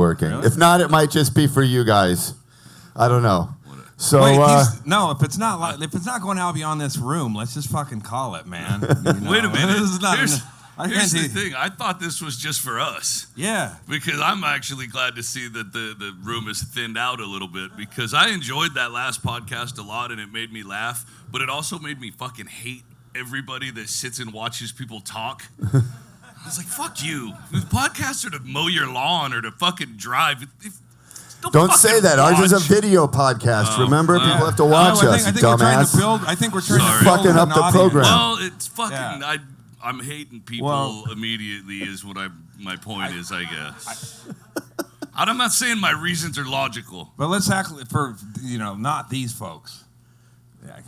working. Really? If not, it might just be for you guys. I don't know. So wait, if it's not going out beyond this room, let's just fucking call it, man. You know? Wait a minute. Here's the thing. I thought this was just for us. Yeah. Because I'm actually glad to see that the room is thinned out a little bit, because I enjoyed that last podcast a lot and it made me laugh, but it also made me fucking hate everybody that sits and watches people talk. It's like, fuck you. The podcasts are to mow your lawn or to fucking drive. Don't say that. Watch. Ours is a video podcast. Remember, people have to watch us, dumbass. I think we're trying to build fucking up the program. Well, it's fucking. Yeah. I'm hating people immediately. Is what my point is. I guess. I'm not saying my reasons are logical. But let's act for not these folks. Yeah,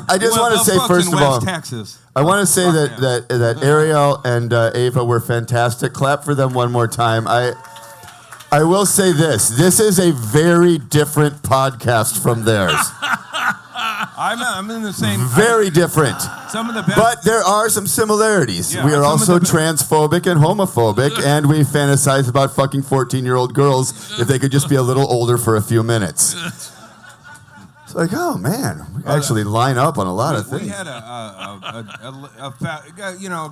I just want to say first of all, Texas. I want to say that Ariel and Ava were fantastic. Clap for them one more time. I will say this. This is a very different podcast from theirs. I'm in the same... Very different. Some of the best... But there are some similarities. Yeah, we are also transphobic and homophobic, and we fantasize about fucking 14-year-old girls if they could just be a little older for a few minutes. It's like, oh, man. We actually line up on a lot of things. We had a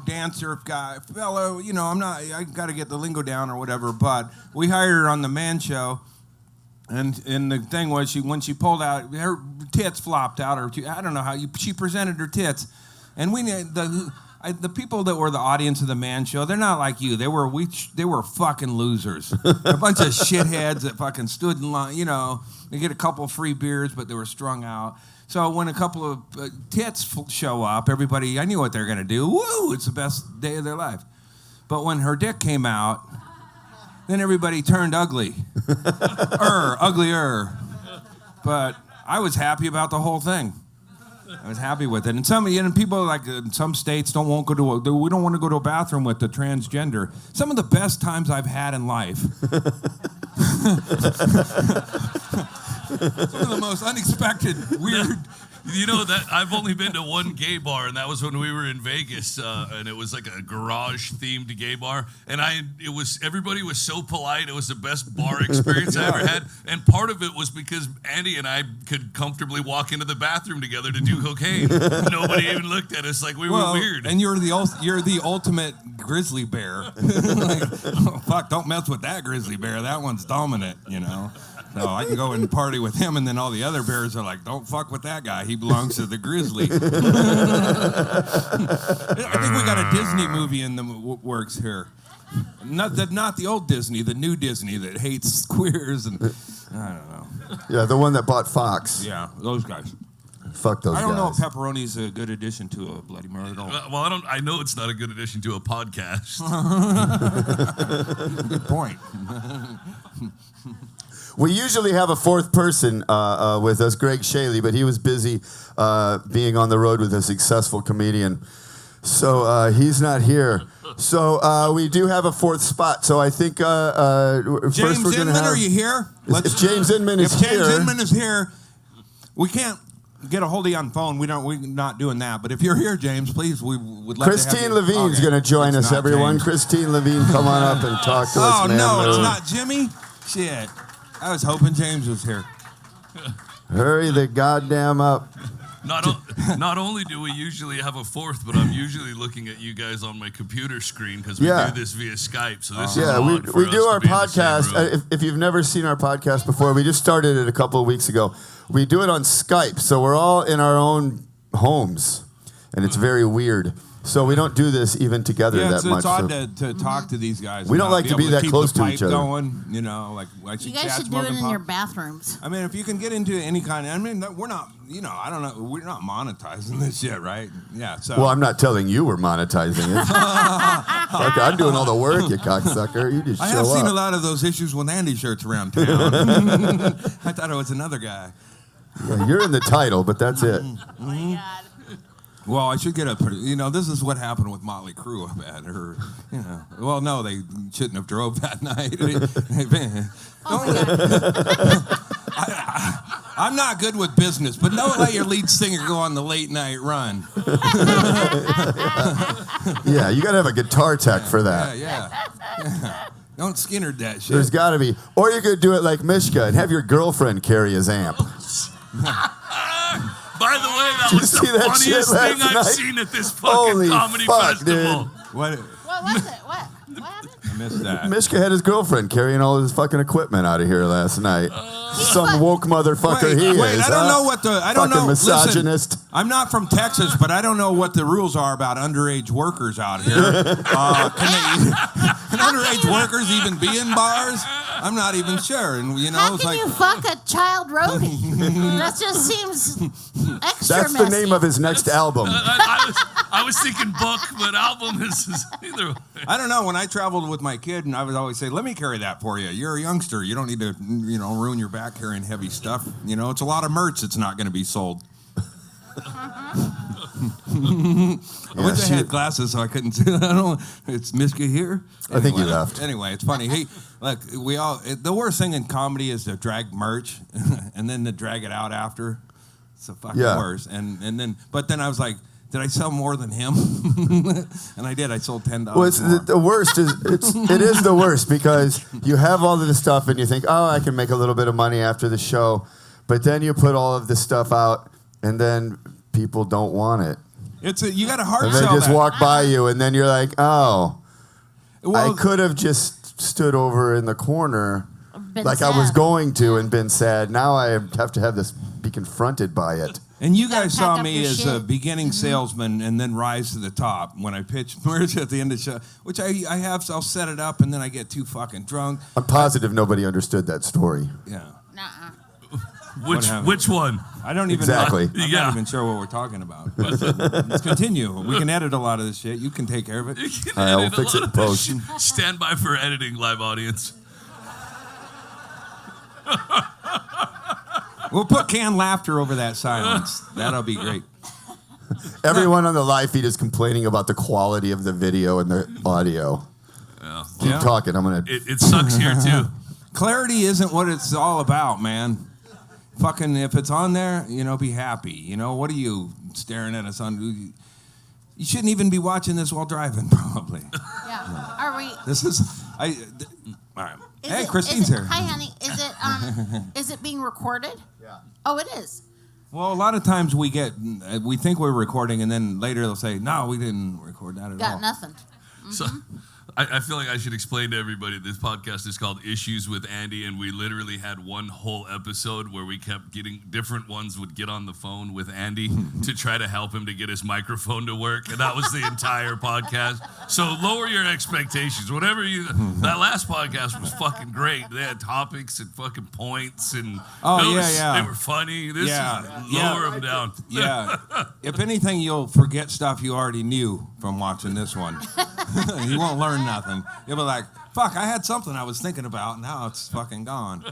dancer guy, fellow, I got to get the lingo down or whatever, but we hired her on the Man Show, and the thing was, when she pulled out, her tits flopped out, or I don't know how, she presented her tits, and the people that were the audience of the Man Show, they're not like you. They were fucking losers. A bunch of shitheads that fucking stood in line, they get a couple of free beers, but they were strung out. So when a couple of tits show up, everybody, I knew what they're going to do. Woo, it's the best day of their life. But when her dick came out, then everybody turned ugly. Uglier. But I was happy about the whole thing. I was happy with it. And people like in some states we don't want to go to a bathroom with the transgender. Some of the best times I've had in life. Some of the most unexpected, weird. That I've only been to one gay bar, and that was when we were in Vegas, and it was like a garage-themed gay bar, and everybody was so polite. It was the best bar experience I ever had, and part of it was because Andy and I could comfortably walk into the bathroom together to do cocaine. Nobody even looked at us like we were weird. And you're the ultimate grizzly bear. Fuck, don't mess with that grizzly bear. That one's dominant, No, I can go and party with him, and then all the other bears are like, don't fuck with that guy. He belongs to the grizzly. I think we got a Disney movie in the works here. Not the old Disney, the new Disney that hates queers and I don't know. Yeah, the one that bought Fox. Yeah, those guys. Fuck those guys. I don't know if pepperoni's a good addition to a Bloody Mary. Well, I know it's not a good addition to a podcast. Good point. We usually have a fourth person with us, Greg Shaley, but he was busy being on the road with a successful comedian. So he's not here. So we do have a fourth spot. So I think first we're going to have... are you here? If James Inman is here... If James Inman is here, we can't get a hold of you on phone. We're not doing that. But if you're here, James, please, we would love Christine to have you. Levine's going to join us, everyone. James. Christine Levine, come on up and talk to us, Oh, man. no, it's not Jimmy? Shit. I was hoping James was here. Hurry the goddamn up. Not only do we usually have a fourth, but I'm usually looking at you guys on my computer screen because we do this via Skype. So this is odd for we us do our to be in the same podcast. room. If you've never seen our podcast before, we just started it a couple of weeks ago. We do it on Skype, so we're all in our own homes, and it's very weird. So we don't do this even together that much. It's odd to talk to these guys. We don't like to be that close to each other. Going, you guys should do it in your bathrooms. I mean, if you can get into any kind of, we're not, I don't know, we're not monetizing this shit, right? Yeah. So. Well, I'm not telling you we're monetizing it. I'm doing all the work, you cocksucker. You just show up. I have seen a lot of those issues with Andy shirts around town. I thought it was another guy. Yeah, you're in the title, but that's it. Oh my God. Well, I should get this is what happened with Motley Crue, I bet. Or, well, no, they shouldn't have drove that night. I'm not good with business, but don't let your lead singer go on the late night run. Yeah, you got to have a guitar tech for that. Yeah. Don't Skinner that shit. There's got to be. Or you could do it like Mishka and have your girlfriend carry his amp. By the way, that was the funniest thing I've seen at this fucking comedy festival. Dude. What was it? What happened? I missed that. Mishka had his girlfriend carrying all his fucking equipment out of here last night. Some woke motherfucker he is. Wait, I don't know what the I don't fucking know. misogynist. Listen, I'm not from Texas, but I don't know what the rules are about underage workers out here. Can underage workers even be in bars? I'm not even sure. And How can you fuck a child roadie? That just seems extra That's the messy. name of his next album. I was thinking book, but album is either way. I don't know. When I traveled with my kid, and I would always say, "Let me carry that for you. You're a youngster. You don't need to, ruin your back carrying heavy stuff. It's a lot of merch that's not going to be sold." I wish I had glasses so I couldn't see. It's Mishka here. I think he left. Anyway, it's funny. Look, the worst thing in comedy is to drag merch and then to drag it out after. It's the fucking worst. But then I was like, did I sell more than him? And I did. I sold $10 Well, more. the worst is it is the worst because you have all of this stuff and you think, oh, I can make a little bit of money after the show, but then you put all of this stuff out and then people don't want it. You got to hard and they sell just that. walk by you and then you're like, oh, Well, I could have just stood over in the corner Been like I sad. was going to and been sad. Now I have to have this be confronted by it. And you Gotta guys pack saw up me your as a shit. beginning salesman and then rise to the top when I pitched merch at the end of the show, which I have. So I'll set it up and then I get too fucking drunk. I'm positive nobody understood that story. Yeah. Nuh-uh. Which one? I don't even Exactly. know. I'm not even sure what we're talking about. But let's continue. We can edit a lot of this shit. You can take care of it. I will fix it in post. Stand by for editing, live audience. We'll put canned laughter over that silence. That'll be great. Everyone on the live feed is complaining about the quality of the video and the audio. Yeah. Keep talking. I'm gonna. It sucks here too. Clarity isn't what it's all about, man. Fucking, if it's on there, be happy. What are you staring at us on? You shouldn't even be watching this while driving, probably. Yeah. Are we? This is, all right. Hey, Is Christine's it, here. Hi, honey. Is it being recorded? Yeah. Oh, it is. Well, a lot of times we think we're recording, and then later they'll say, no, we didn't record that at all. Got nothing. So I feel like I should explain to everybody this podcast is called Issues with Andy, and we literally had one whole episode where we kept getting different ones would get on the phone with Andy to try to help him to get his microphone to work, and that was the entire podcast. So lower your expectations. That last podcast was fucking great. They had topics and fucking points, and they were funny. Lower them down. Yeah. If anything, you'll forget stuff you already knew from watching this one. You won't learn nothing. You'll be like, fuck, I had something I was thinking about. Now it's fucking gone.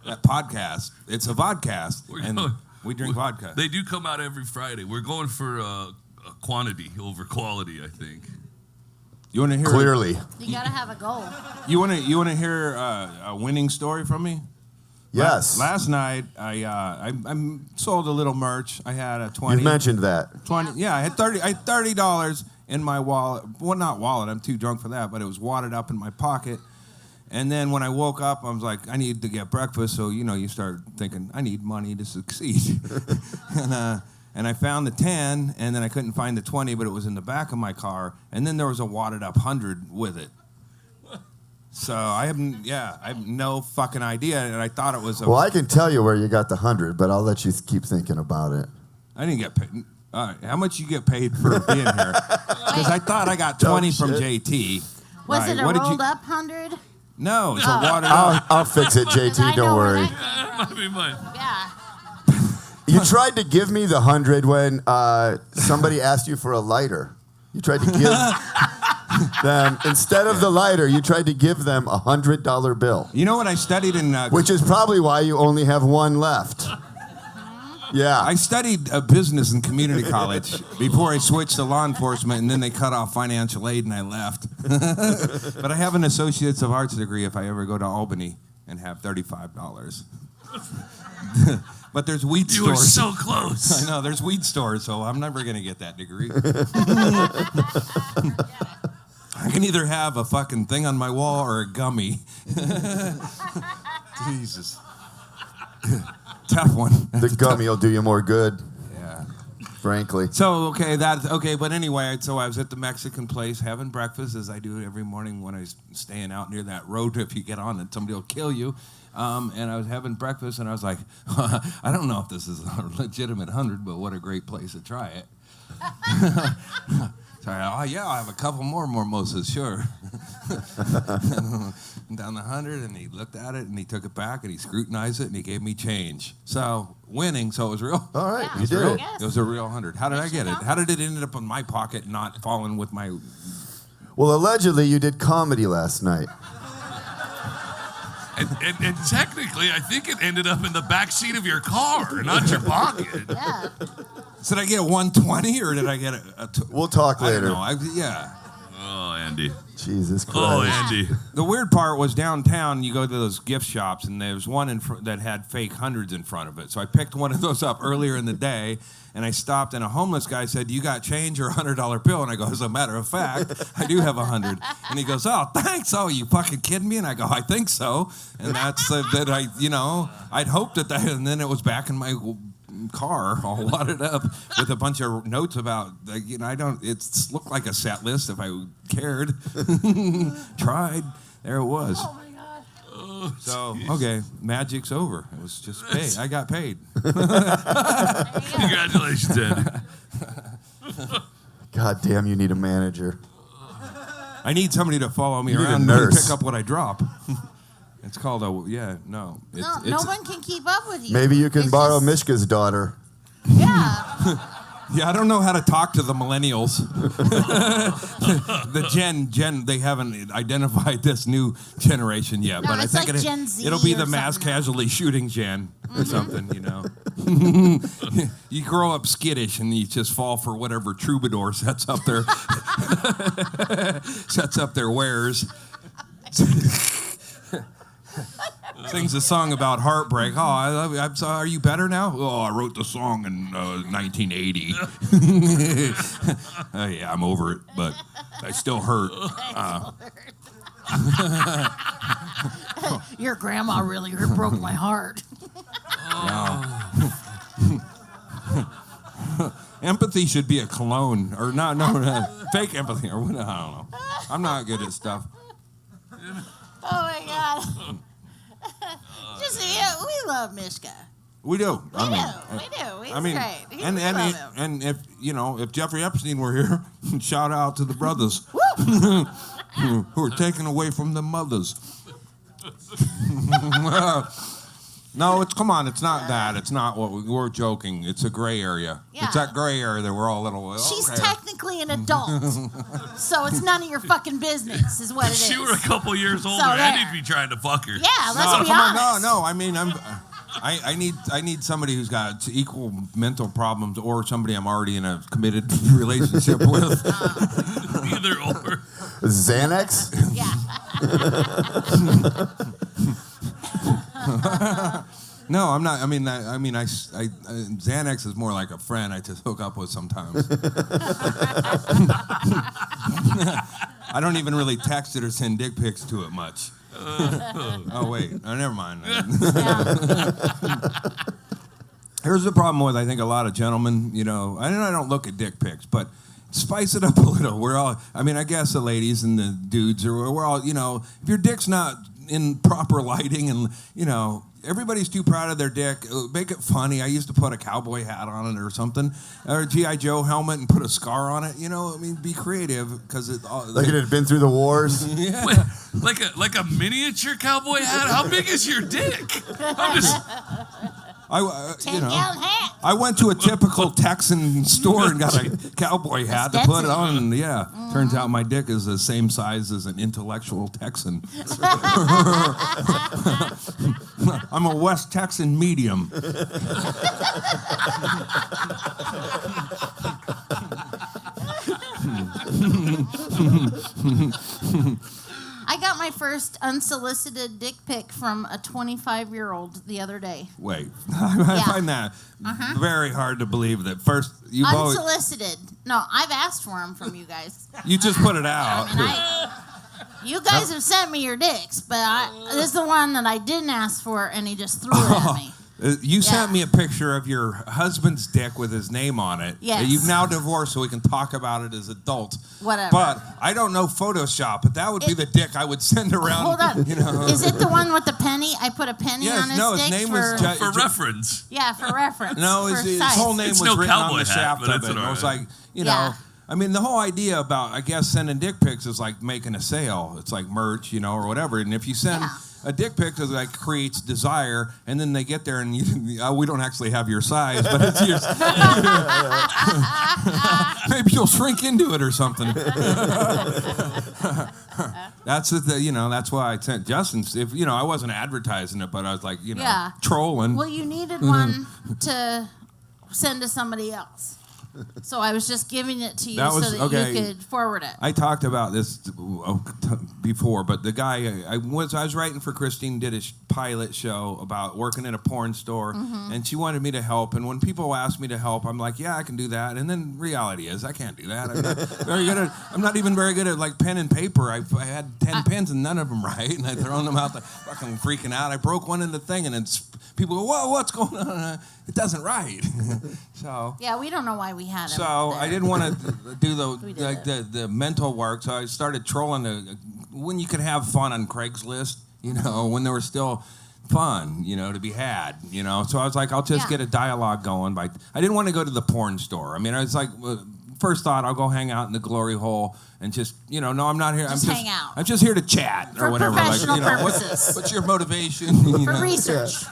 That podcast, it's a vodcast. And we drink vodka. They do come out every Friday. We're going for quantity over quality, I think. You want to hear? Clearly. You gotta have a goal. You want to hear a winning story from me? Yes. Last night, I sold a little merch. I had a 20. You've mentioned that. 20. Yeah, I had $30 in my wallet. Well, not wallet. I'm too drunk for that, but it was wadded up in my pocket. And then when I woke up, I was like, I need to get breakfast. So, you start thinking, I need money to succeed. And I found the 10, and then I couldn't find the 20, but it was in the back of my car. And then there was a wadded up 100 with it. So I have no fucking idea, and I thought it was. Well, I can tell you where you got the 100, but I'll let you keep thinking about it. I didn't get paid. All right, how much you get paid for being here? Because I thought I got 20 from JT. Was Right. it a What did rolled up 100? No, it's a watered up. I'll fix it, JT. Don't worry. Might be mine. Yeah. You tried to give me the 100 when somebody asked you for a lighter. You tried to give them, instead of the lighter, you tried to give them a $100 bill. You know what I studied in? Which is probably why you only have one left. Yeah. I studied business in community college before I switched to law enforcement, and then they cut off financial aid, and I left. But I have an Associates of Arts degree if I ever go to Albany and have $35. But there's weed stores. You were so close. I know, there's weed stores, so I'm never going to get that degree. I can either have a fucking thing on my wall or a gummy. Jesus. Tough one. The gummy will do you more good, Yeah. frankly. So, but anyway, so I was at the Mexican place having breakfast, as I do every morning when I'm staying out near that road trip you get on and somebody will kill you. And I was having breakfast, and I was like, I don't know if this is a legitimate 100, but what a great place to try it. So I'll have a couple more mimosas, sure. Down the 100, and he looked at it, and he took it back, and he scrutinized it, and he gave me change. So winning, so it was real. All right, Yeah. you did it. Yes. It was a real 100. How did I get it? How did it end up in my pocket, not falling with my... Well, allegedly, you did comedy last night. And technically, I think it ended up in the back seat of your car, not your pocket. Yeah. So did I get a 120 or did I get a We'll talk I don't later. know. Yeah. Oh, Andy. Jesus Christ. Oh, Andy. The weird part was downtown, you go to those gift shops, and there was one that had fake hundreds in front of it. So I picked one of those up earlier in the day, and I stopped, and a homeless guy said, "You got change or $100 bill?" And I go, "As a matter of fact, I do have 100. And he goes, "Oh, thanks. Oh, you fucking kidding me?" And I go, "I think so." And that's that I'd hoped that, and then it was back in my car all wadded up with a bunch of notes about, it looked like a set list if I cared. Tried. There it was. Oh my God. Oh, So, okay, magic's over. It was just paid. I got paid. congratulations, Andy. God damn, you need a manager. I need somebody to follow me You need a around and nurse. pick up what I drop. It's called no. No one can keep up with you. Maybe you can It's borrow just- Mishka's daughter. Yeah. Yeah, I don't know how to talk to the millennials. the Gen, they haven't identified this new generation yet. No, but it's I think like Gen Z it'll be or the mass something. casualty shooting gen or something, You grow up skittish and you just fall for whatever troubadour sets up their wares. Sings a song about heartbreak. Oh, I love you. I'm sorry. Are you better now? Oh, I wrote the song in 1980. Yeah, I'm over it, but I still hurt. Your grandma really broke my heart. Empathy should be a cologne, or no, fake empathy, or what? I don't know. I'm not good at stuff. Oh my God. We love Mishka. We do. We do. He's great. We love him. And if Jeffrey Epstein were here, shout out to the brothers who are taken away from the mothers. No, come on, it's not that. It's not what we're joking. It's a gray area. Yeah. It's that gray area that we're all a little. She's okay. technically an adult, so it's none of your fucking business, is what it If is. she were a couple years older, there. Andy'd be trying to fuck her. Yeah, let's No, be come on, honest. no. I mean, I need somebody who's got equal mental problems, or somebody I'm already in a committed relationship with. Either or. Xanax? Yeah. No, I'm not. I mean, Xanax is more like a friend I just hook up with sometimes. I don't even really text it or send dick pics to it much. Oh wait, never mind. Here's the problem with, I think, a lot of gentlemen. I don't look at dick pics, but spice it up a little. I guess the ladies and the dudes we're all. If your dick's not in proper lighting, and everybody's too proud of their dick, make it funny. I used to put a cowboy hat on it or something, or a G.I. Joe helmet and put a scar on it. Be creative, because it Had been through the wars? yeah. Wait, like a miniature cowboy hat? How big is your dick? I'm just. 10-gallon hat. I went to a typical Texan store and got a cowboy hat to put on. And turns out my dick is the same size as an intellectual Texan. I'm a West Texan medium. I got my first unsolicited dick pic from a 25-year-old the other day. Wait, I find that very hard to believe that first you both. Unsolicited. No, I've asked for them from you guys. You just put it out. You guys have sent me your dicks, but this is the one that I didn't ask for, and he just threw it at me. You sent me a picture of your husband's dick with his name on it. Yes. You've now divorced, so we can talk about it as adults. Whatever. But I don't know Photoshop, but that would be the dick I would send around. Hold on. You know. Is it the one with the penny? I put a penny on his his dick name for... was For reference. Yeah, for reference. No, his whole name It's was no written on cowboy the hat, shaft but of it's it. And it was alright. like, you know, I mean, the whole idea about, I guess, sending dick pics is like making a sale. It's like merch, you know, or whatever. And if you send a dick pic, it like creates desire, and then they get there and we don't actually have your size, but it's yours. Maybe you'll shrink into it or something. That's that's why I sent Justin's. If I wasn't advertising it, but I was like, trolling. Well, you needed one to send to somebody else. So I was just giving it to you so that you could forward it. I talked about this before, but the guy I was writing for Christine did a pilot show about working in a porn store, and she wanted me to help. And when people ask me to help, I'm like, yeah, I can do that. And then reality is, I can't do that. I'm not very good at. I'm not even very good at like pen and paper. I had 10 pens and none of them right, and I thrown them out, fucking freaking out. I broke one in the thing, and then people go, whoa, what's going on? It doesn't write. So yeah, we don't know why we had him. So I didn't want to do the mental work. So I started trolling when you could have fun on Craigslist. When there was still fun, to be had. So I was like, I'll just get a dialogue going. I didn't want to go to the porn store. I mean, I was like. First thought, I'll go hang out in the glory hole and just, no, I'm not here. Hang out. I'm just here to chat for or whatever. Professional purposes. What's your motivation? For research.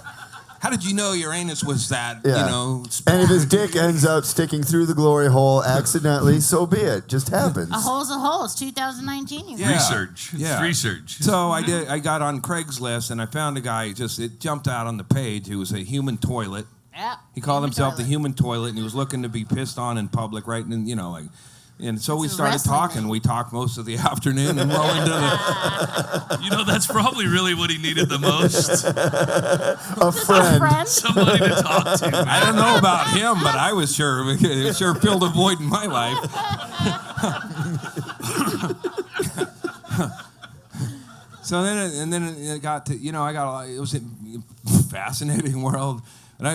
How did you know Uranus was that, And if his dick ends up sticking through the glory hole accidentally, so be it. Just happens. A hole's a hole. It's 2019. You Research. Yeah. It's research. So I got on Craigslist and I found a guy, it jumped out on the page who was a human toilet. Yeah. He called himself the human toilet, and he was looking to be pissed on in public, right? And and so we started talking. Thing. We talked most of the afternoon and well into the. That's probably really what he needed the most. A friend. Somebody to talk to. I don't know about him, but I was sure. It sure filled a void in my life. So then it got to it was a fascinating world. And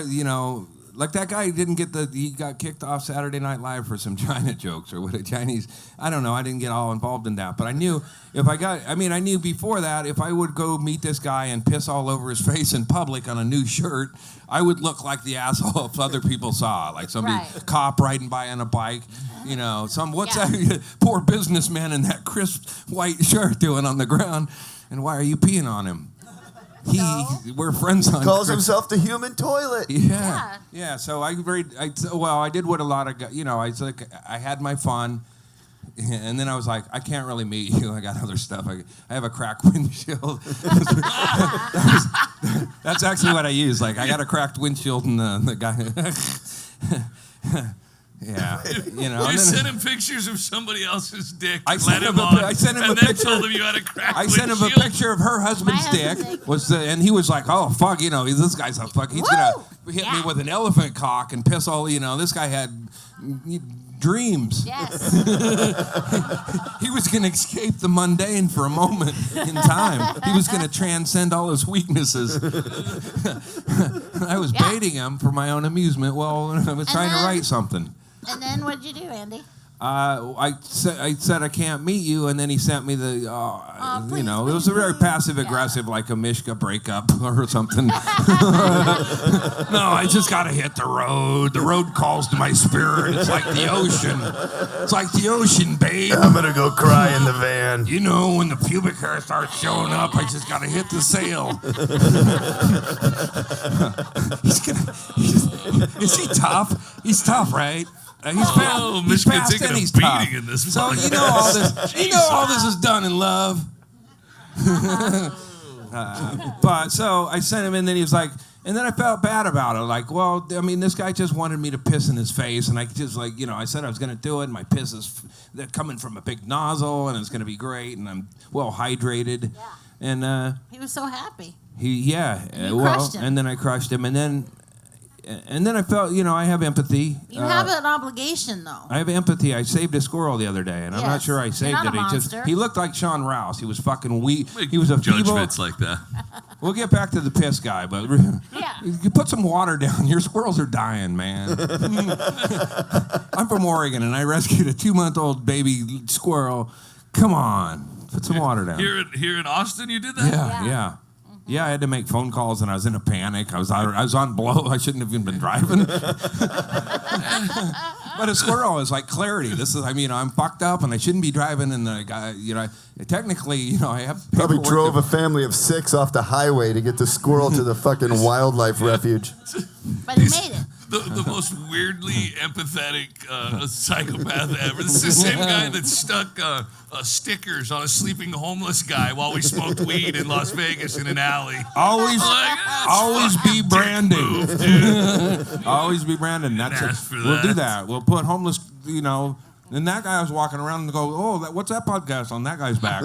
like that guy he got kicked off Saturday Night Live for some China jokes or what a Chinese, I don't know, I didn't get all involved in that. But I knew I knew before that if I would go meet this guy and piss all over his face in public on a new shirt, I would look like the asshole if other people saw it. Like somebody, cop riding by on a bike, that poor businessman in that crisp white shirt doing on the ground, and why are you peeing on him? We're friends on. Calls himself the human toilet. Yeah. So I did what a lot of I had my fun, and then I was like, I can't really meet you. I got other stuff. I have a cracked windshield. That's actually what I use. Like I got a cracked windshield, and the guy. Yeah, You sent him pictures of somebody else's dick. I sent him a picture. Told him you had a cracked I sent him a picture of her husband's dick. And he was like, "Oh fuck, this guy's a fuck. He's gonna hit me with an elephant cock and piss all. This guy had dreams. Yes. He was gonna escape the mundane for a moment in time. He was gonna transcend all his weaknesses. I was baiting him for my own amusement. Well, I was trying to write something. And then what'd you do, Andy? I said I can't meet you, and then he sent me the, please, it was a very passive aggressive, like a Mishka breakup or something. No, I just gotta hit the road. The road calls to my spirit. It's like the ocean. It's like the ocean, babe. I'm gonna go cry in the van. When the pubic hair starts showing up, I just gotta hit the sail. Is he tough? He's tough, right? He's Michigan taking a he's beating tough. in this. So all this is done in love. But so I sent him, and then he was like, and then I felt bad about it. Like, well, I mean, this guy just wanted me to piss in his face, and I just like, I said I was going to do it, and my piss is they're coming from a big nozzle, and it's going to be great, and I'm well hydrated. Yeah. And he was so happy. Crushed him. And then I crushed him, and then I felt, I have empathy. You have an obligation, though. I have empathy. I saved a squirrel the other day, and I'm not sure I saved it. He looked like Sean Rouse. He was fucking weak. He was a judgments like that. We'll get back to the piss guy, but you put some water down. Your squirrels are dying, man. I'm from Oregon, and I rescued a 2-month-old baby squirrel. Come on, put some water down. Here in Austin, you did that? Yeah. Yeah, I had to make phone calls, and I was in a panic. I was on blow. I shouldn't have even been driving. But a squirrel is like clarity. I'm fucked up, and I shouldn't be driving. And technically, I have probably drove a family of 6 off the highway to get the squirrel to the fucking wildlife refuge. But he made it. The most weirdly empathetic psychopath ever. This is the same guy that stuck stickers on a sleeping homeless guy while we smoked weed in Las Vegas in an alley. Always be branding. Always be branding. We'll do that. We'll put homeless, and that guy was walking around and go, what's that podcast on that guy's back?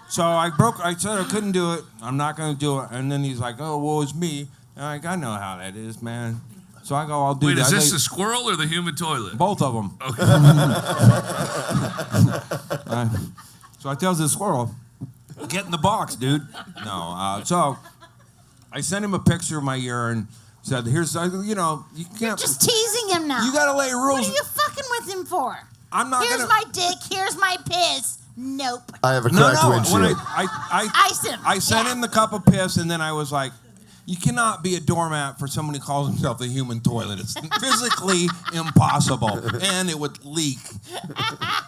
So I said I couldn't do it. I'm not going to do it. And then he's like, oh, well, it's me. And I know how that is, man. So I go, I'll do that. Wait, is this the squirrel or the human toilet? Both of them. Okay. So I tells the squirrel, get in the box, dude. No. So I sent him a picture of my urine. Said, here's, you can't. You're just teasing him now. You got to lay rules. What are you fucking with him for? I'm not Here's my dick. Here's my piss. Nope. I have a cracked windshield. When I sent him the cup of piss, and then I was like, you cannot be a doormat for someone who calls himself the human toilet. It's physically impossible, and it would leak,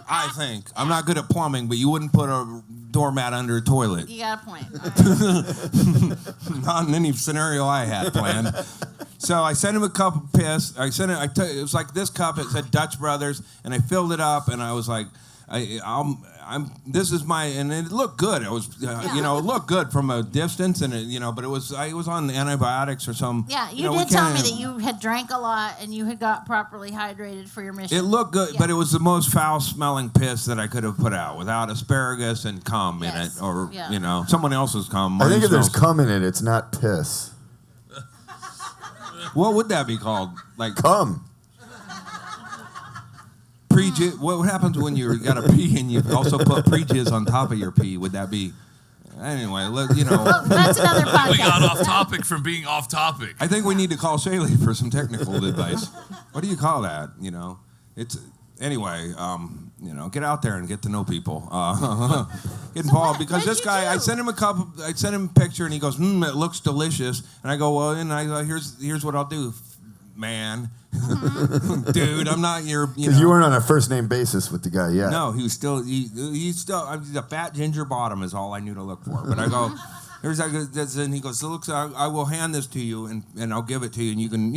I think. I'm not good at plumbing, but you wouldn't put a doormat under a toilet. You got a point. Not in any scenario I had planned. So I sent him a cup of piss. It was like this cup. It said Dutch Brothers, and I filled it up, and I was like, this is my, and it looked good. It was, it looked good from a distance, and but it was, I was on antibiotics or something. Yeah, you did tell me that you had drank a lot and you had got properly hydrated for your mission. It looked good, but it was the most foul-smelling piss that I could have put out without asparagus and cum in it, or someone else's cum. I think if there's cum in it, it's not piss. What would that be called? Like cum. What happens when you got a pee and you also put pre-jizz on top of your pee? Would that be... Anyway, Well, that's another podcast. We got off topic from being off topic. I think we need to call Shaylee for some technical advice. What do you call that? It's... Anyway, get out there and get to know people. Get involved, because this guy, I sent him a picture, and he goes, it looks delicious. And I go, well, here's what I'll do, man. Dude, I'm not your. Because you weren't on a first name basis with the guy yet. No, he's he's a fat ginger bottom is all I knew to look for. But I go, and he goes, look, I will hand this to you, and I'll give it to you, and you can,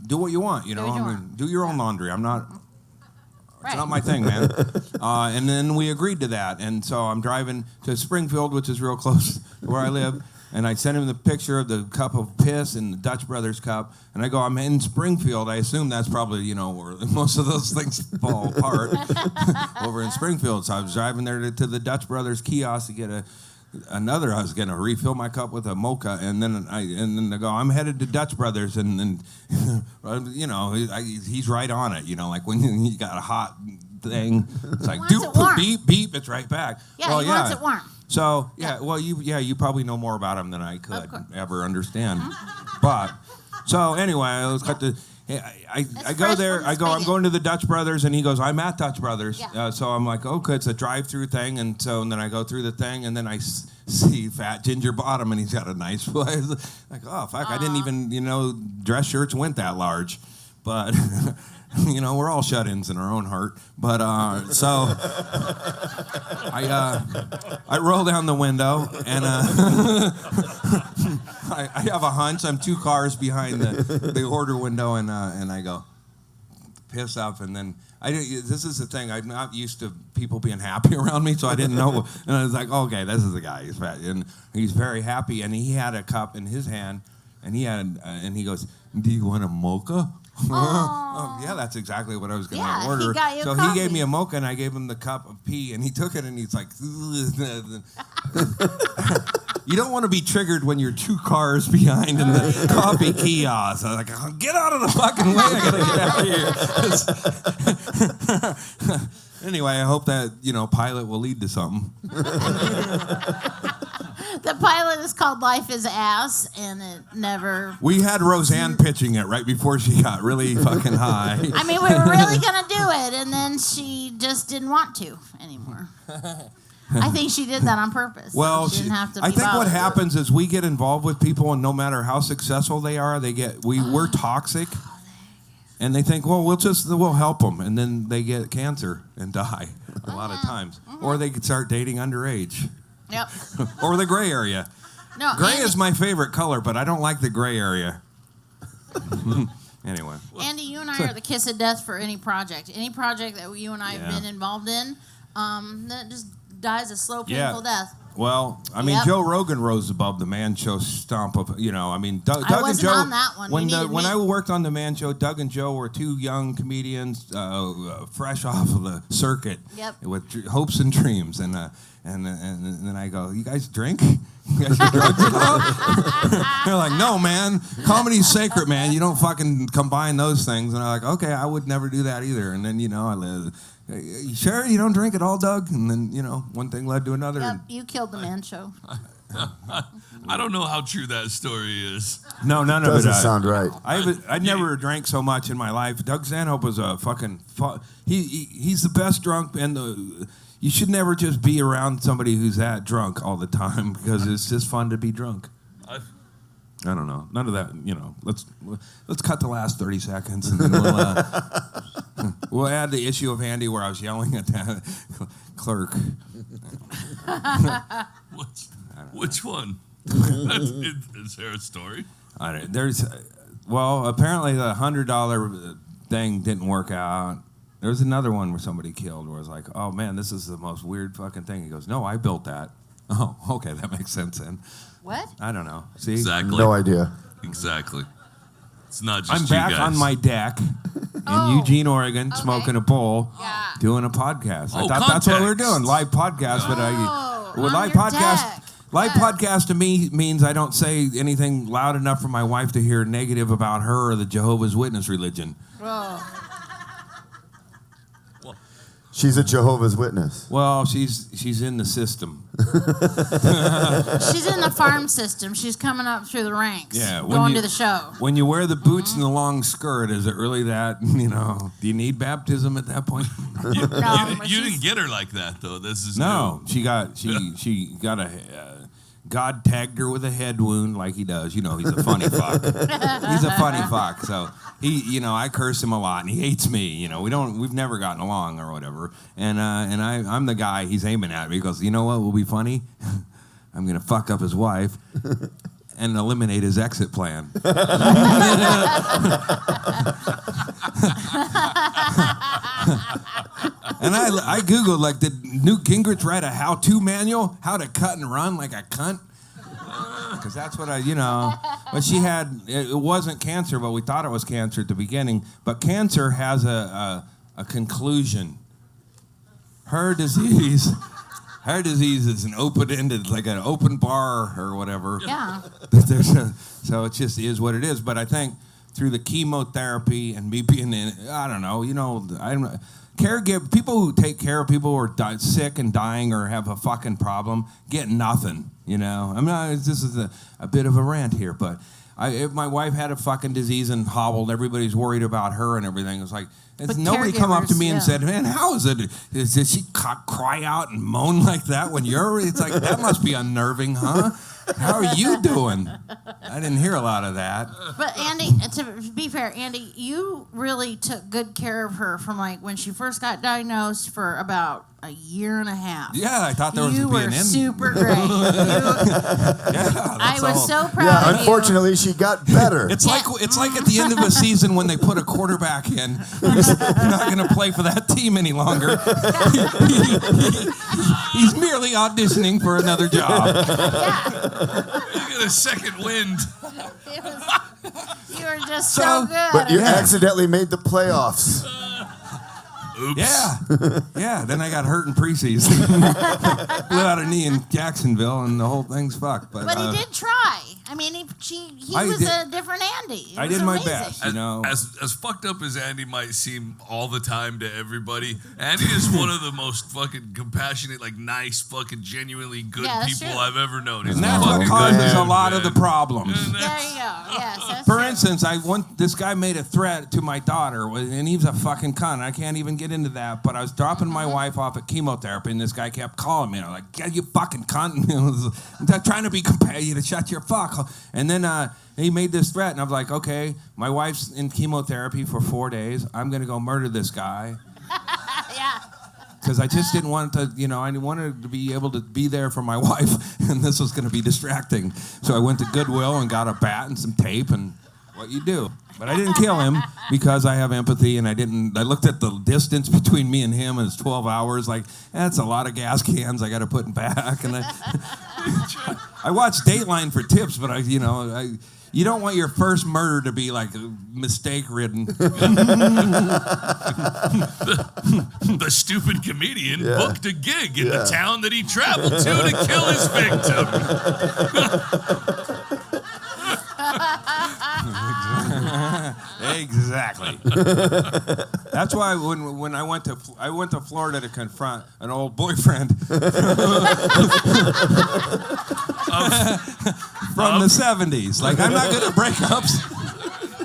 do what you want. Do your own laundry. I'm not. It's not my thing, man. And then we agreed to that, and so I'm driving to Springfield, which is real close to where I live. And I sent him the picture of the cup of piss and the Dutch Brothers cup. And I go, I'm in Springfield. I assume that's probably, where most of those things fall apart over in Springfield. So I was driving there to the Dutch Brothers kiosk to get another. I was going to refill my cup with a mocha. And then I go, I'm headed to Dutch Brothers. And he's right on it. Like when you got a hot thing, it's like, beep, beep, it's right back. Yeah, he wants it warm. So you probably know more about him than I could ever understand. But so anyway, I was got to. I go there. I'm going to the Dutch Brothers, and he goes, I'm at Dutch Brothers. Yeah. So I'm like, okay, it's a drive-through thing, and then I go through the thing, and then I see Fat Ginger Bottom, and he's got a nice place. Like, oh fuck, I didn't even dress shirts went that large, but. We're all shut-ins in our own heart. But so I roll down the window, and I have a hunch. I'm 2 cars behind the order window, and I go, piss up, and then this is the thing. I'm not used to people being happy around me, so I didn't know. And I was like, okay, this is the guy. He's fat, and he's very happy. And he had a cup in his hand, and he goes, "Do you want a mocha?" Oh, yeah, that's exactly what I was going to order. He got you so coffee. he gave me a mocha, and I gave him the cup of pee, and he took it, and he's like, you don't want to be triggered when you're 2 cars behind in the coffee kiosk. I was like, oh, get out of the fucking way. I got to get out of here. Anyway, I hope that, pilot will lead to something. The pilot is called Life is Ass, and it never... We had Roseanne pitching it right before she got really fucking high. I mean, we were really going to do it, and then she just didn't want to anymore. I think she did that on purpose. Well, she didn't have to be I think what bothered. happens is we get involved with people, and no matter how successful they are, we're toxic, and they think, well, we'll help them, and then they get cancer and die a lot of times, or they could start dating underage. Yep. Or the gray area. No, Gray is my favorite color, but I don't like the gray area. Anyway. Andy, you and I are the kiss of death for any project. Any project that you and I have been involved in, that just dies a slow, painful death. Well, I mean, Joe Rogan rose above the Man Show stomp of, Doug I wasn't and Joe. on that one. When I worked on the Man Show, Doug and Joe were 2 young comedians, fresh off of the circuit, with hopes and dreams, and then I go, you guys drink? You guys do drugs at all? They're like, no, man. Comedy's sacred, man. You don't fucking combine those things. And I'm like, okay, I would never do that either. And then, you sure you don't drink at all, Doug? And then, one thing led to another. Yep, you killed the Man Show. I don't know how true that story is. No, none of it doesn't sound right. I never drank so much in my life. Doug Stanhope was a fucking... He's the best drunk, and you should never just be around somebody who's that drunk all the time, because it's just fun to be drunk. I don't know. None of that, Let's cut the last 30 seconds, and then we'll add the issue of Andy where I was yelling at that clerk. Which one? Is there a story? Apparently the $100 thing didn't work out. There was another one where somebody killed, where I was like, oh man, this is the most weird fucking thing. He goes, no, I built that. Oh, okay, that makes sense then. What? I don't know. See? Exactly. No idea. Exactly. It's not just I'm you back guys. on my deck in Eugene, Oregon, smoking a bowl, doing a podcast. I thought that's what we were doing, live podcast. But live podcast to me means I don't say anything loud enough for my wife to hear negative about her or the Jehovah's Witness religion. Oh. She's a Jehovah's Witness. Well, she's in the system. She's in the farm system. She's coming up through the ranks. Yeah, going to the show. When you wear the boots and the long skirt, is it really that? Do you need baptism at that point? You didn't get her like that though. This is no. new. She got a. God tagged her with a head wound like he does. He's a funny fuck. He's a funny fuck. So I curse him a lot, and he hates me. We've never gotten along or whatever. And I'm the guy he's aiming at. He goes, you know what will be funny? I'm gonna fuck up his wife and eliminate his exit plan. And I Googled, did Newt Gingrich write a how-to manual? How to cut and run like a cunt? Because that's what But she had, it wasn't cancer, but we thought it was cancer at the beginning. But cancer has a conclusion. Her disease is an open-ended, like an open bar or whatever. Yeah. So it just is what it is. But I think through the chemotherapy and me being in, I don't know, people who take care of people who are sick and dying or have a fucking problem get nothing, I'm not, this is a bit of a rant here, but if my wife had a fucking disease and hobbled, everybody's worried about her and everything. It's like, nobody come up to me and said, man, how is it? Did she cry out and moan like that when you're, it's like, that must be unnerving, huh? How are you doing? I didn't hear a lot of that. But Andy, to be fair, Andy, you really took good care of her from when she first got diagnosed for about a year and a half. Yeah, I thought there was you going to be an were end. super great. Yeah, I I was so proud Yeah, of you. unfortunately, she got better. It's like at the end of a season when they put a quarterback in. He's not going to play for that team any longer. He's merely auditioning for another job. You get a second wind. You were just so good. But you accidentally made the playoffs. Oops. Yeah. Then I got hurt in preseason. Blew out a knee in Jacksonville, and the whole thing's fucked. But he did try. I mean, he was a different Andy. I did my best, you know. As fucked up as Andy might seem all the time to everybody, Andy is one of the most fucking compassionate, like nice, fucking genuinely good people true. I've ever known. He's And that's what causes a lot of the man. problems. There you go. Yes, that's For true. instance, this guy made a threat to my daughter, and he was a fucking cunt. I can't even get into that, but I was dropping my wife off at chemotherapy, and this guy kept calling me. And I'm like, "Yeah, you fucking cunt!" I'm trying to be competitive, to shut your fuck. And then he made this threat, and I was like, "Okay, my wife's in chemotherapy for 4 days. I'm gonna go murder this guy." Yeah. Because I just didn't want to, I wanted to be able to be there for my wife, and this was going to be distracting. So I went to Goodwill and got a bat and some tape and what you do. But I didn't kill him because I have empathy, and I looked at the distance between me and him, and it's 12 hours. Like, that's a lot of gas cans I got to put back. And I watched Dateline for tips, but you don't want your first murder to be like mistake-ridden. The stupid comedian booked a gig in the town that he traveled to kill his victim. Exactly. That's why when I went to Florida to confront an old boyfriend from the 70s. Like, I'm not good at breakups.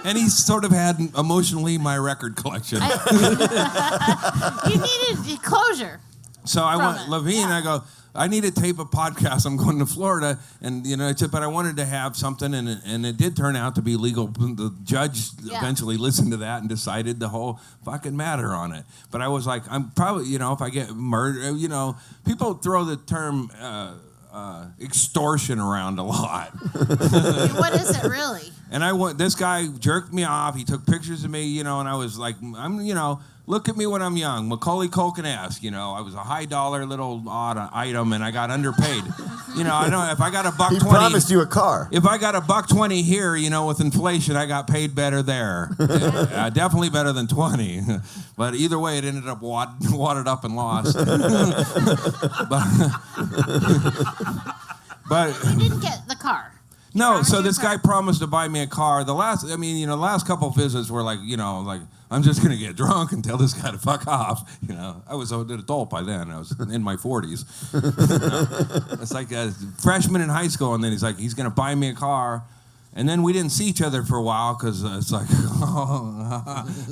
And he sort of had emotionally my record collection. You needed closure. So I went, Levine, I go, I need to tape a podcast. I'm going to Florida, and I said, but I wanted to have something, and it did turn out to be legal. The judge eventually listened to that and decided the whole fucking matter on it. But I was like, I'm probably, if I get murdered, people throw the term extortion around a lot. What is it really? And this guy jerked me off. He took pictures of me, and I was like, look at me when I'm young. Macaulay Culkin-esque, I was a high dollar little odd item, and I got underpaid. I know if I got $1.20. He promised you a car. If I got $1.20 here, with inflation, I got paid better there. Definitely better than 20. But either way, it ended up wadded up and lost. But You didn't get the car. no, so this guy promised to buy me a car. The last couple of visits were like, I'm just going to get drunk and tell this guy to fuck off. I was an adult by then. I was in my 40s. It's like a freshman in high school, and then he's like, he's going to buy me a car. And then we didn't see each other for a while because it's like,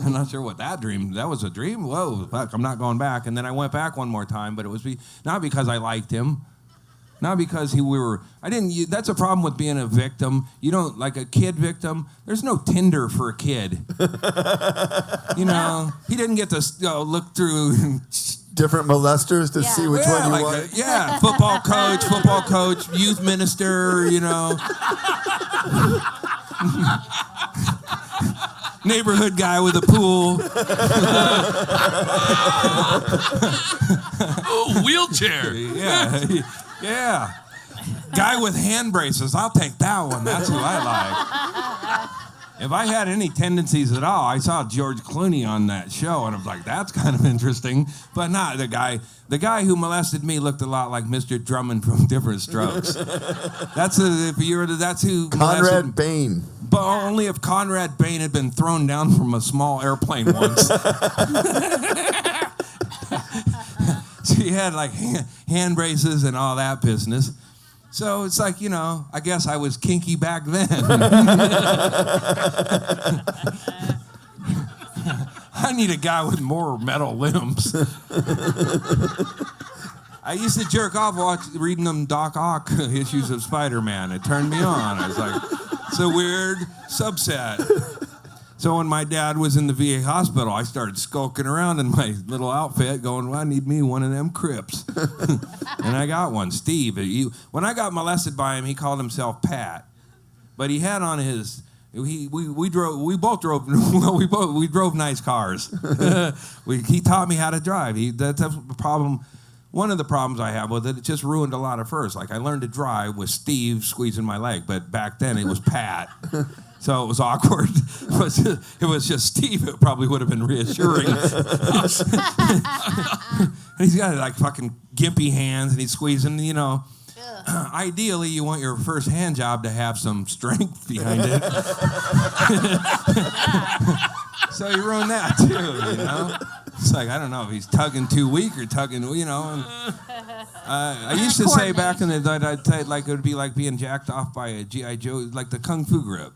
I'm not sure what that was a dream? Whoa, fuck, I'm not going back. And then I went back one more time, but it was not because I liked him. Not because that's a problem with being a victim. You don't, like a kid victim, there's no Tinder for a kid. He didn't get to look through Different molesters to see which one you want. Football coach, youth minister, neighborhood guy with a pool. Oh, wheelchair. Yeah. Guy with hand braces. I'll take that one. That's who I like. If I had any tendencies at all, I saw George Clooney on that show, and I was like, that's kind of interesting. But not the guy. The guy who molested me looked a lot like Mr. Drummond from Different Strokes. That's who Conrad Bain. But only if Conrad Bain had been thrown down from a small airplane once. So he had like hand braces and all that business. So it's like, I guess I was kinky back then. I need a guy with more metal limbs. I used to jerk off reading them Doc Ock issues of Spider-Man. It turned me on. I was like, it's a weird subset. So when my dad was in the VA hospital, I started skulking around in my little outfit going, well, I need me one of them Crips. And I got one, Steve. When I got molested by him, he called himself Pat. But he had on his, we both drove nice cars. He taught me how to drive. That's the problem. One of the problems I have with it just ruined a lot of firsts. Like I learned to drive with Steve squeezing my leg, but back then it was Pat. So it was awkward. It was just Steve. It probably would have been reassuring. He's got like fucking gimpy hands, and he's squeezing. Ideally, you want your first hand job to have some strength behind it. So he ruined that too. It's like I don't know if he's tugging too weak or tugging. I used to say back in the day, I'd say like it would be like being jacked off by a GI Joe, like the Kung Fu grip.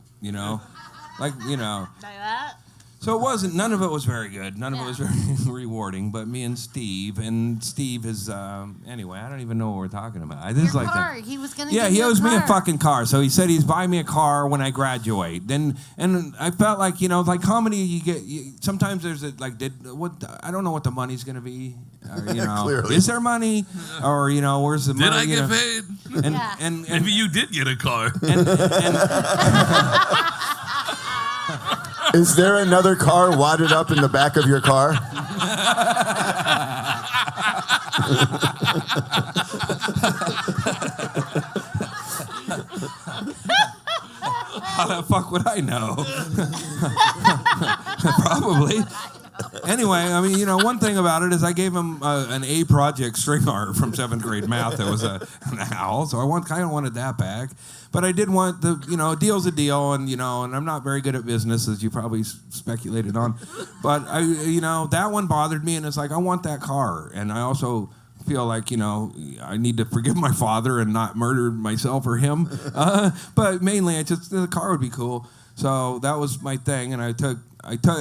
Like that. So it wasn't. None of it was very good. None of it was very rewarding. But me and Steve is anyway. I don't even know what we're talking about. Your car. He was gonna. Yeah, he owes me a fucking car. So he said he's buying me a car when I graduate. And I felt like like comedy. You get sometimes there's I don't know what the money's gonna be. Clearly. Is there money? Or where's the money? Did I get paid? And maybe you did get a car. Is there another car wadded up in the back of your car? How the fuck would I know? Probably. Anyway, I mean, one thing about it is I gave him an A project string art from 7th grade math that was an owl, so I kind of wanted that back. But I did want a deal's a deal, and I'm not very good at business, as you probably speculated on. But that one bothered me, and it's like I want that car, and I also feel like I need to forgive my father and not murder myself or him. But mainly, the car would be cool. So that was my thing, and I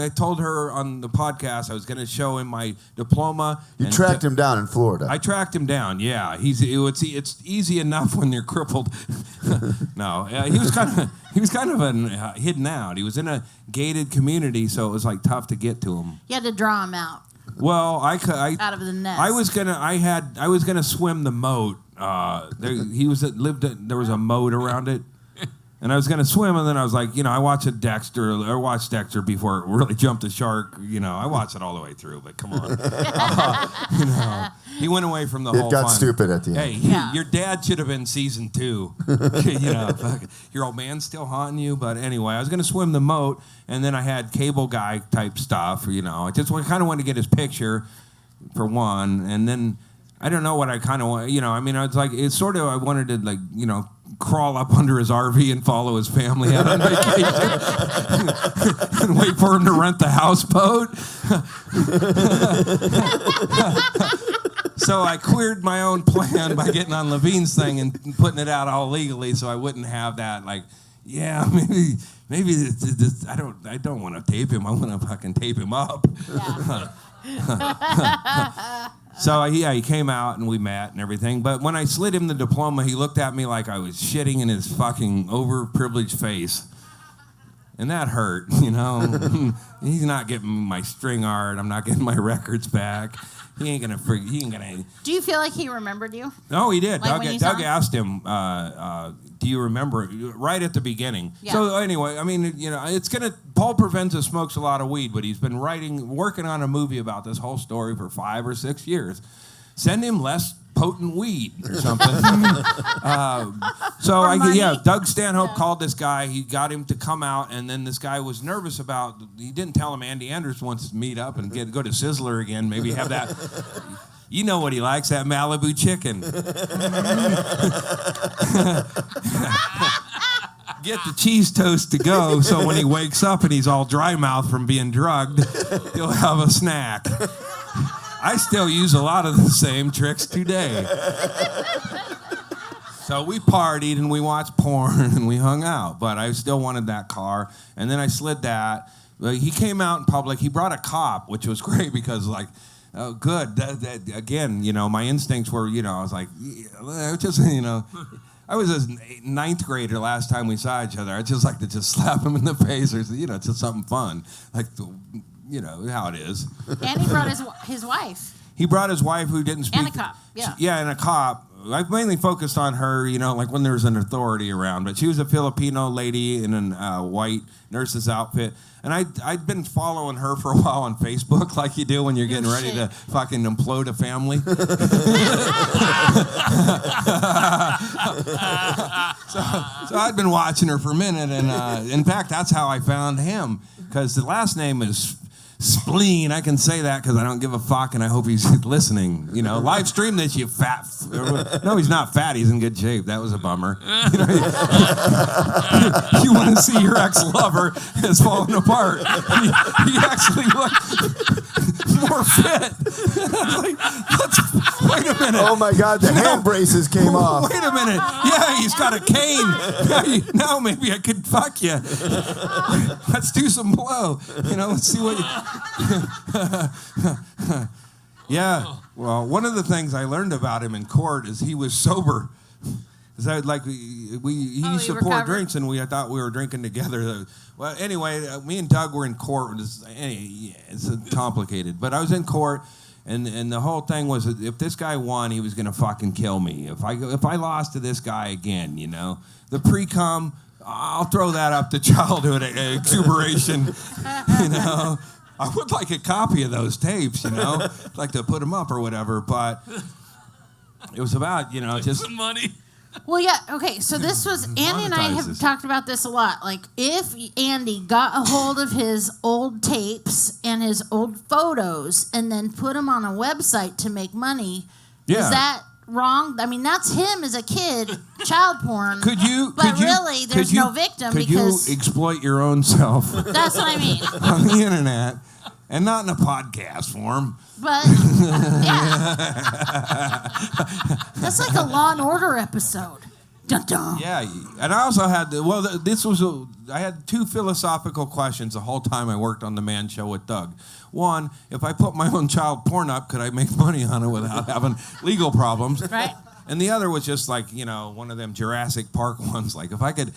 told her on the podcast I was going to show him my diploma. You tracked him down in Florida. I tracked him down. Yeah, it's easy enough when you're crippled. No, he was kind of hidden out. He was in a gated community, so it was like tough to get to him. You had to draw him out. Well, I out of the nest. I was gonna swim the moat. There was a moat around it. And I was going to swim, and then I was like, I watched Dexter before it really jumped the shark. I watched it all the way through, but come on. He went away from the whole It got fun. stupid at the end. Hey, your dad should have been season 2. Your old man's still haunting you. But anyway, I was going to swim the moat, and then I had cable guy type stuff. I just kind of wanted to get his picture, for one, and then I don't know what I kind of want. I mean, I was like, it's sort of I wanted to crawl up under his RV and follow his family out on vacation and wait for him to rent the houseboat. So I queered my own plan by getting on Levine's thing and putting it out all legally, so I wouldn't have that maybe I don't want to tape him. I want to fucking tape him up. Yeah. So he came out and we met and everything. But when I slid him the diploma, he looked at me like I was shitting in his fucking overprivileged face. And that hurt, He's not getting my string art. I'm not getting my records back. He ain't gonna. Do you feel like he remembered you? No, he did. Like Doug asked him, do you remember, right at the beginning. Yeah. So anyway, I mean, Paul Provenza smokes a lot of weed, but he's been working on a movie about this whole story for 5 or 6 years. Send him less potent weed or something. Doug Stanhope called this guy. He got him to come out, and then this guy was nervous about. He didn't tell him Andy Anders wants to meet up and go to Sizzler again. Maybe have that. You know what he likes, that Malibu chicken. Get the cheese toast to go, so when he wakes up and he's all dry mouth from being drugged, he'll have a snack. I still use a lot of the same tricks today. So we partied and we watched porn and we hung out, but I still wanted that car. And then I slid that. He came out in public. He brought a cop, which was great because oh, good. Again, my instincts were, I was like, just, I was a ninth grader last time we saw each other. I'd just like to just slap him in the face or, just something fun. Like, how it is. And he brought his wife. He brought his wife who didn't speak. And a cop, yeah. Yeah, and a cop. I mainly focused on her, like when there's an authority around. But she was a Filipino lady in a white nurse's outfit. And I'd been following her for a while on Facebook, like you do when you're getting ready to fucking implode a family. so I'd been watching her for a minute. And in fact, that's how I found him. Because the last name is Spleen. I can say that because I don't give a fuck, and I hope he's listening. Live stream this, you fat. No, he's not fat. He's in good shape. That was a bummer. You want to see your ex-lover has fallen apart. He actually looked more fit. Wait a minute. Oh my God, the hand braces came off. Wait a minute. Yeah, he's got a cane. Now maybe I could fuck you. Let's do some blow. Let's see what Yeah. Well, one of the things I learned about him in court is he was sober. He used to pour drinks, and I thought we were drinking together. Well, anyway, me and Doug were in court. It's complicated, but I was in court, and the whole thing was if this guy won, he was gonna fucking kill me. If I lost to this guy again, the pre-cum, I'll throw that up to childhood exuberation, I would like a copy of those tapes, like to put them up or whatever, but it was about, just some money. Well, yeah, okay, so this was, Andy and I have talked about this a lot. Like, if Andy got a hold of his old tapes and his old photos and then put them on a website to make money, is that wrong? I mean, that's him as a kid, child porn. Really, there's no victim because... Could you exploit your own self? That's what I mean. On the internet, and not in a podcast form. But, yeah. That's like a Law and Order episode. Dun dun. Yeah, and I also had, I had two philosophical questions the whole time I worked on the Man Show with Doug. One, if I put my own child porn up, could I make money on it without having legal problems? Right. And the other was just like, one of them Jurassic Park ones. Like if I could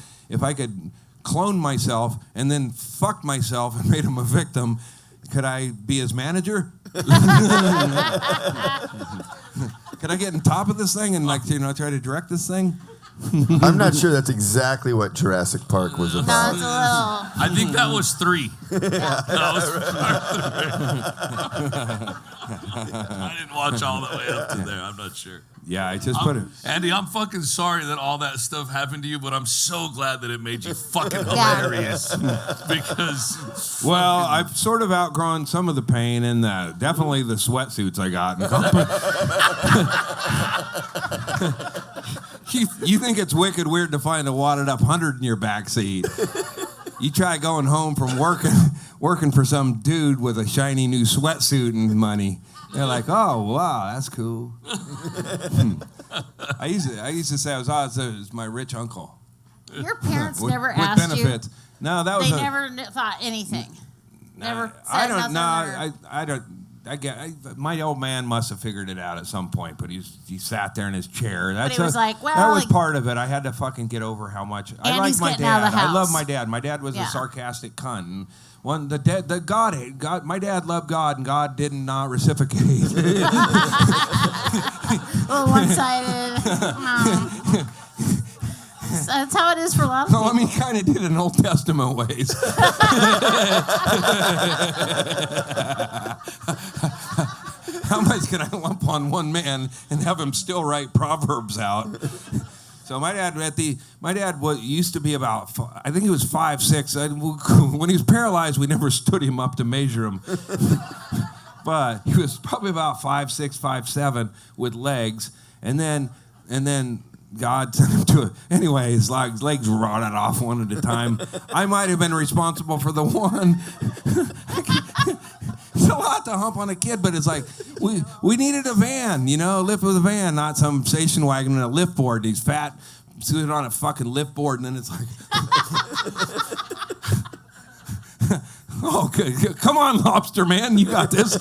clone myself and then fuck myself and made him a victim, could I be his manager? Could I get on top of this thing and try to direct this thing? I'm not sure that's exactly what Jurassic Park was about. No, it's a little. I think that was 3. I didn't watch all the way up to there. I'm not sure. Yeah, I just put it. Andy, I'm fucking sorry that all that stuff happened to you, but I'm so glad that it made you fucking hilarious. Because... Well, I've sort of outgrown some of the pain and definitely the sweatsuits I got. You think it's wicked weird to find a wadded up 100 in your backseat. You try going home from working for some dude with a shiny new sweatsuit and money. They're like, oh, wow, that's cool. I used to say I was my rich uncle. Your parents never with asked benefits. you. No, that was They never thought anything. Never said I don't nothing. know. I don't. My old man must have figured it out at some point, but he sat there in his chair. But he was like, well, that was part of it. I had to fucking get over how much I like my dad. I love my dad. My dad was a sarcastic cunt. And God, my dad loved God, and God did not reciprocate. A little one-sided. That's how it is for a lot of people. No, I mean, he kind of did in Old Testament ways. How much can I lump on one man and have him still write Proverbs out? So my dad used to be about, I think he was 5'6". When he was paralyzed, we never stood him up to measure him. But he was probably about 5'6", 5'7", with legs, and then God sent him to anyway, his legs rotted off one at a time. I might have been responsible for the one. It's a lot to hump on a kid, but it's like, we needed a van, lift with a van, not some station wagon and a lift board. He's fat, sitting on a fucking lift board, and then it's like, oh, good. Come on, lobster man, you got this.